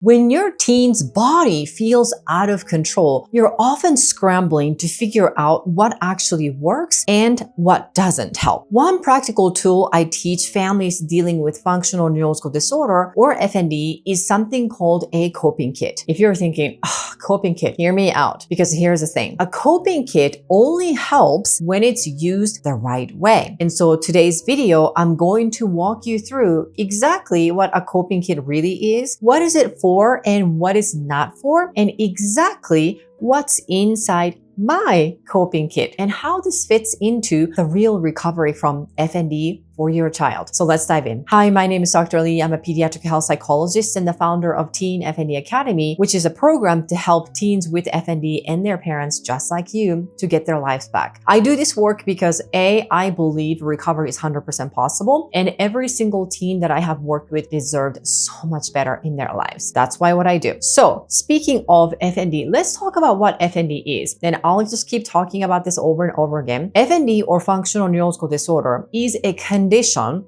When your teen's body feels out of control, you're often scrambling to figure out what actually works and what doesn't help. One practical tool I teach families dealing with functional neurological disorder, or FND, is something called a coping kit. If you're thinking, coping kit, hear me out, because here's the thing. A coping kit only helps when it's used the right way. And so today's video, I'm going to walk you through exactly what a coping kit really is, what is it for, and what is not for, and exactly what's inside my coping kit and how this fits into the real recovery from FND for your child. So let's dive in. Hi, my name is Dr. Lee. I'm a pediatric health psychologist and the founder of Teen FND Academy, which is a program to help teens with FND and their parents just like you to get their lives back. I do this work because A, I believe recovery is 100% possible, and every single teen that I have worked with deserved so much better in their lives. That's why what I do. So speaking of FND, let's talk about what FND is. And I'll just keep talking about this over and over again. FND, or functional neurological disorder, is a condition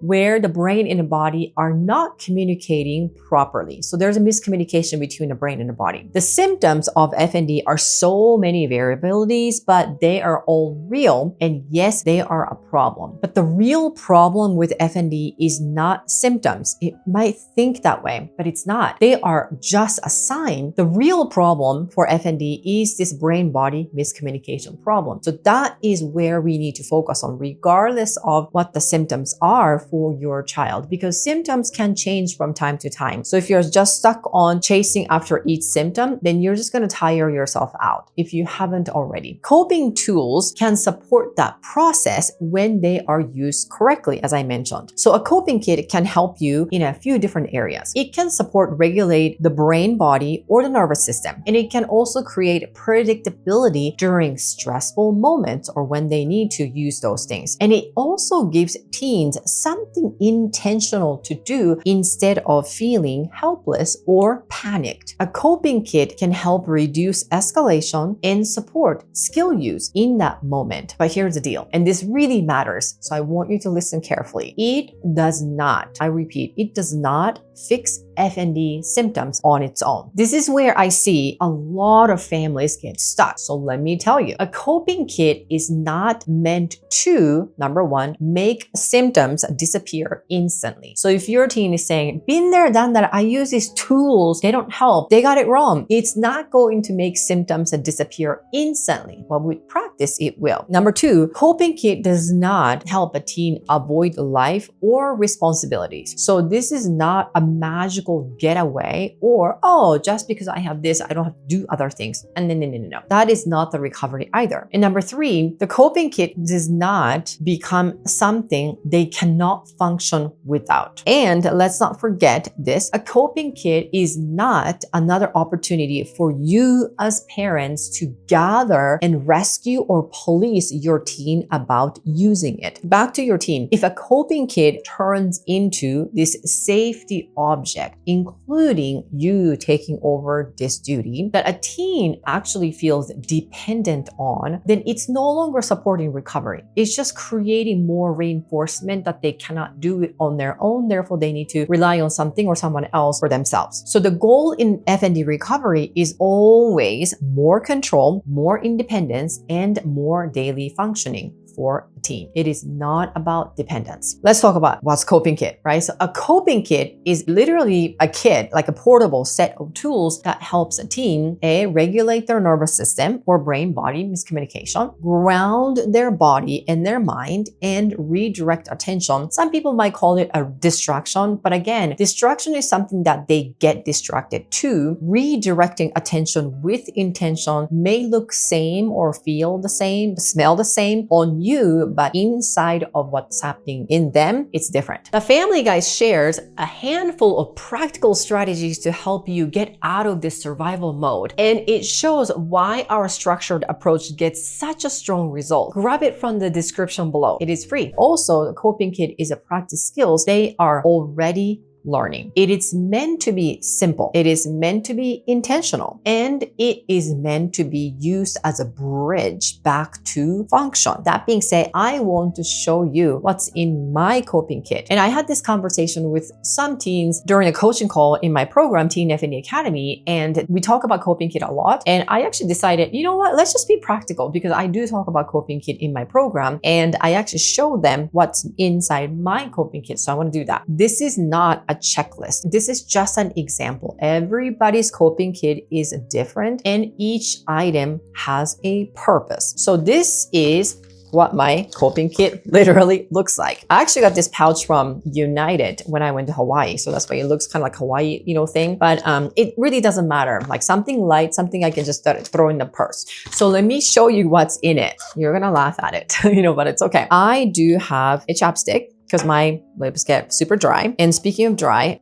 where the brain and the body are not communicating properly. So there's a miscommunication between the brain and the body. The symptoms of FND are so many variabilities, but they are all real. And yes, they are a problem. But the real problem with FND is not symptoms. It might think that way, but it's not. They are just a sign. The real problem for FND is this brain-body miscommunication problem. So that is where we need to focus on, regardless of what the symptoms are for your child, because symptoms can change from time to time. So if you're just stuck on chasing after each symptom, then you're just going to tire yourself out if you haven't already. Coping tools can support that process when they are used correctly, as I mentioned. So a coping kit can help you in a few different areas. It can regulate the brain, body, or the nervous system. And it can also create predictability during stressful moments or when they need to use those things. And it also gives teens something intentional to do instead of feeling helpless or panicked. A coping kit can help reduce escalation and support skill use in that moment. But here's the deal, and this really matters, so I want you to listen carefully. It does not, I repeat, it does not fix FND symptoms on its own. This is where I see a lot of families get stuck. So let me tell you, a coping kit is not meant to, number one, make symptoms disappear instantly. So if your teen is saying, been there, done that, I use these tools, they don't help, they got it wrong, it's not going to make symptoms disappear instantly. But with practice, it will. Number two, coping kit does not help a teen avoid life or responsibilities. So this is not a magical getaway or, oh, just because I have this, I don't have to do other things. And no. That is not the recovery either. And number three, the coping kit does not become something they cannot function without. And let's not forget this, a coping kit is not another opportunity for you as parents to gather and rescue or police your teen about using it. Back to your teen. If a coping kit turns into this safety object, including you taking over this duty that a teen actually feels dependent on, then it's no longer supporting recovery. It's just creating more reinforcement that they cannot do it on their own. Therefore, they need to rely on something or someone else for themselves. So the goal in FND recovery is always more control, more independence, and more daily functioning for a teen. It is not about dependence. Let's talk about what's coping kit, right? So a coping kit is literally a kit, like a portable set of tools that helps a teen, A, regulate their nervous system or brain-body miscommunication, ground their body and their mind, and redirect attention. Some people might call it a distraction, but again, distraction is something that they get distracted to. Redirecting attention with intention may look same or feel the same, smell the same on you, but inside of what's happening in them, it's different. The Family Guy shares a handful of practical strategies to help you get out of this survival mode, and it shows why our structured approach gets such a strong result. Grab it from the description below. It is free. Also, the coping kit is a practice skills. They are already learning. It is meant to be simple. It is meant to be intentional. And it is meant to be used as a bridge back to function. That being said, I want to show you what's in my coping kit. And I had this conversation with some teens during a coaching call in my program, Teen FND Academy, and we talk about coping kit a lot. And I actually decided, you know what, let's just be practical, because I do talk about coping kit in my program, and I actually show them what's inside my coping kit. So I want to do that. This is not a checklist. This is just an example. Everybody's coping kit is different, and each item has a purpose. So this is what my coping kit literally looks like. I actually got this pouch from United when I went to Hawaii. So that's why it looks kind of like Hawaii, thing. But it really doesn't matter. Like something light, something I can just throw in the purse. So let me show you what's in it. You're gonna laugh at it, but it's okay. I do have a chapstick because my lips get super dry. And speaking of dry,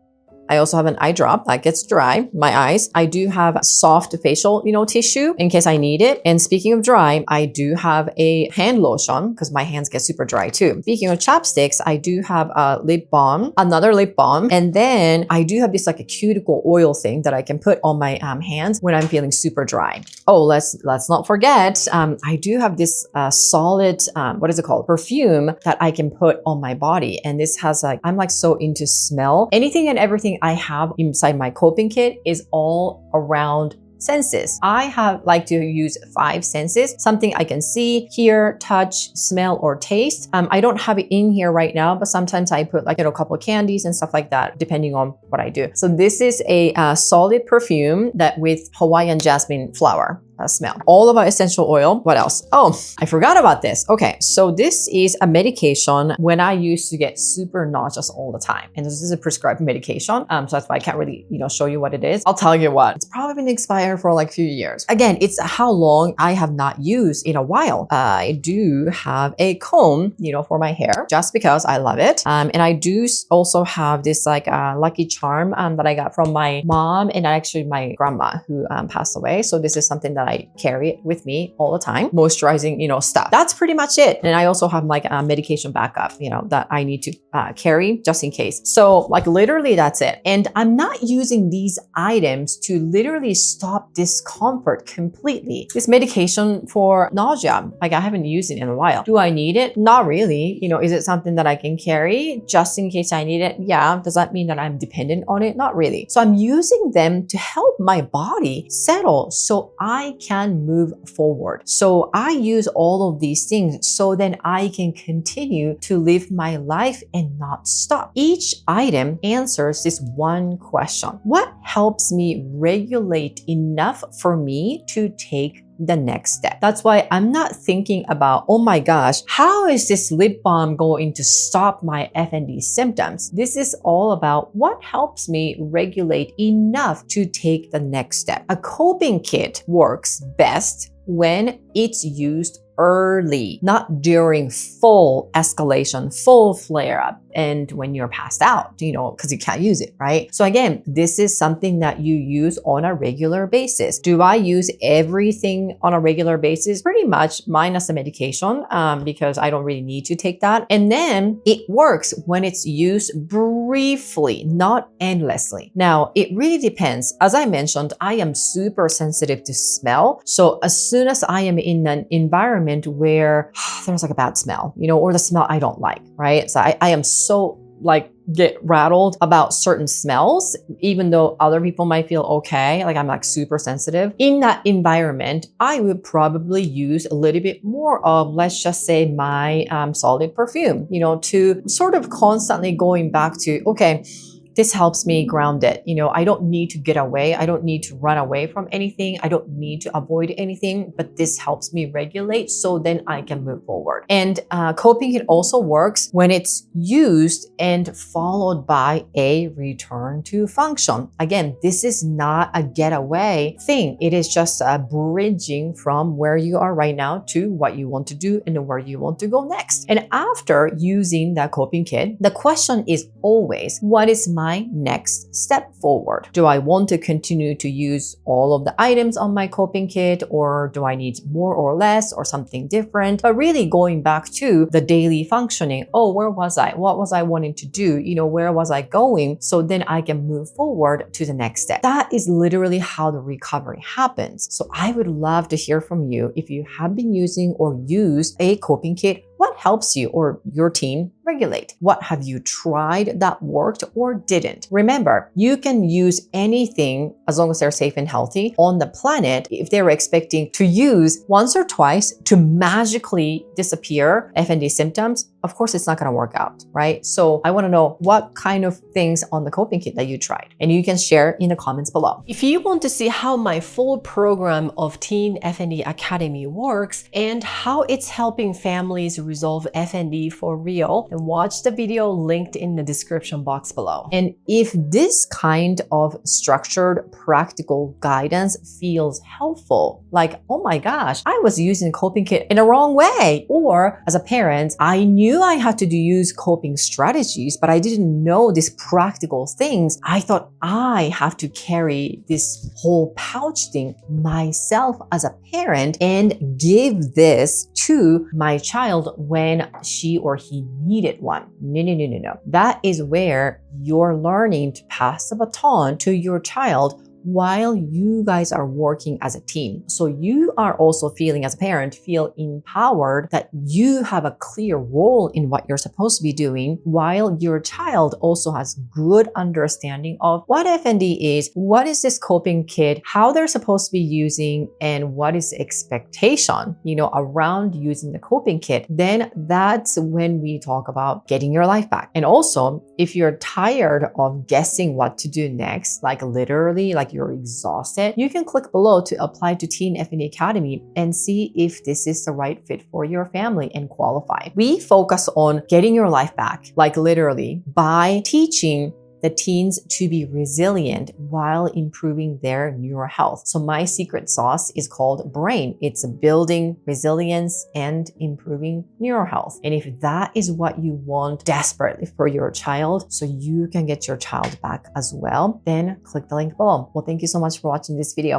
I also have an eye drop that gets dry, my eyes. I do have soft facial, tissue in case I need it. And speaking of dry, I do have a hand lotion because my hands get super dry too. Speaking of chapsticks, I do have a lip balm, another lip balm. And then I do have this like a cuticle oil thing that I can put on my hands when I'm feeling super dry. Oh, let's not forget, I do have this solid, what is it called? Perfume that I can put on my body. And this has I'm like so into smell. Anything and everything I have inside my coping kit is all around senses. I like to use 5 senses, something I can see, hear, touch, smell, or taste. I don't have it in here right now, but sometimes I put a couple of candies and stuff like that, depending on what I do. So this is a solid perfume that with Hawaiian jasmine flower. Smell. All of our essential oil. What else? Oh, I forgot about this. Okay, so this is a medication when I used to get super nauseous all the time. And this is a prescribed medication. So that's why I can't really, show you what it is. I'll tell you what, it's probably been expired for like a few years. Again, it's how long I have not used in a while. I do have a comb, for my hair just because I love it. And I do also have this lucky charm that I got from my mom and actually my grandma who passed away. So this is something that I carry it with me all the time. Moisturizing, stuff. That's pretty much it. And I also have a medication backup, that I need to carry just in case. So literally that's it. And I'm not using these items to literally stop discomfort completely. This medication for nausea, I haven't used it in a while. Do I need it? Not really. Is it something that I can carry just in case I need it? Yeah. Does that mean that I'm dependent on it? Not really. So I'm using them to help my body settle so I can move forward. So I use all of these things so then I can continue to live my life and not stop. Each item answers this one question. What helps me regulate enough for me to take the next step? That's why I'm not thinking about, oh my gosh, how is this lip balm going to stop my FND symptoms? This is all about what helps me regulate enough to take the next step. A coping kit works best when it's used early, not during full escalation, full flare up, and when you're passed out, because you can't use it, right? So again, this is something that you use on a regular basis. Do I use everything on a regular basis? Pretty much, minus the medication, because I don't really need to take that. And then it works when it's used briefly, not endlessly. Now, it really depends. As I mentioned, I am super sensitive to smell. So as soon as I am in an environment where there's a bad smell, or the smell I don't like, right? So I am so get rattled about certain smells, even though other people might feel okay. I'm super sensitive. In that environment, I would probably use a little bit more of, let's just say, my solid perfume, to sort of constantly going back to, okay, this helps me ground it. I don't need to get away. I don't need to run away from anything. I don't need to avoid anything, but this helps me regulate so then I can move forward. And coping it also works when it's used and followed by a return to function. Again, this is not a getaway thing. It is just a bridging from where you are right now to what you want to do and where you want to go next. And after using that coping kit, the question is always, what is my my next step forward? Do I want to continue to use all of the items on my coping kit, or do I need more or less or something different? But really going back to the daily functioning. Oh, where was I? What was I wanting to do? Where was I going? So then I can move forward to the next step. That is literally how the recovery happens. So I would love to hear from you if you have been using or used a coping kit. What helps you or your teen regulate? What have you tried that worked or didn't? Remember, you can use anything as long as they're safe and healthy on the planet. If they were expecting to use once or twice to magically disappear FND symptoms, of course, it's not going to work out, right? So I want to know what kind of things on the coping kit that you tried, and you can share in the comments below. If you want to see how my full program of Teen FND Academy works and how it's helping families resolve FND for real, then watch the video linked in the description box below. And if this kind of structured, practical guidance feels helpful, like, oh my gosh, I was using coping kit in a wrong way, or as a parent, I knew I had to use coping strategies, but I didn't know these practical things. I thought I have to carry this whole pouch thing myself as a parent and give this to my child when she or he needed one. No. That is where you're learning to pass the baton to your child while you guys are working as a team. So you are also feeling, as a parent, feel empowered that you have a clear role in what you're supposed to be doing, while your child also has good understanding of what FND is, what is this coping kit, how they're supposed to be using, and what is the expectation, around using the coping kit. Then that's when we talk about getting your life back. And also, if you're tired of guessing what to do next, like literally, like you're exhausted, you can click below to apply to Teen FND Academy and see if this is the right fit for your family and qualify. We focus on getting your life back, like literally, by teaching the teens to be resilient while improving their neural health. So my secret sauce is called BRAIN. It's building resilience and improving neural health. And if that is what you want desperately for your child, so you can get your child back as well, then click the link below. Well, thank you so much for watching this video.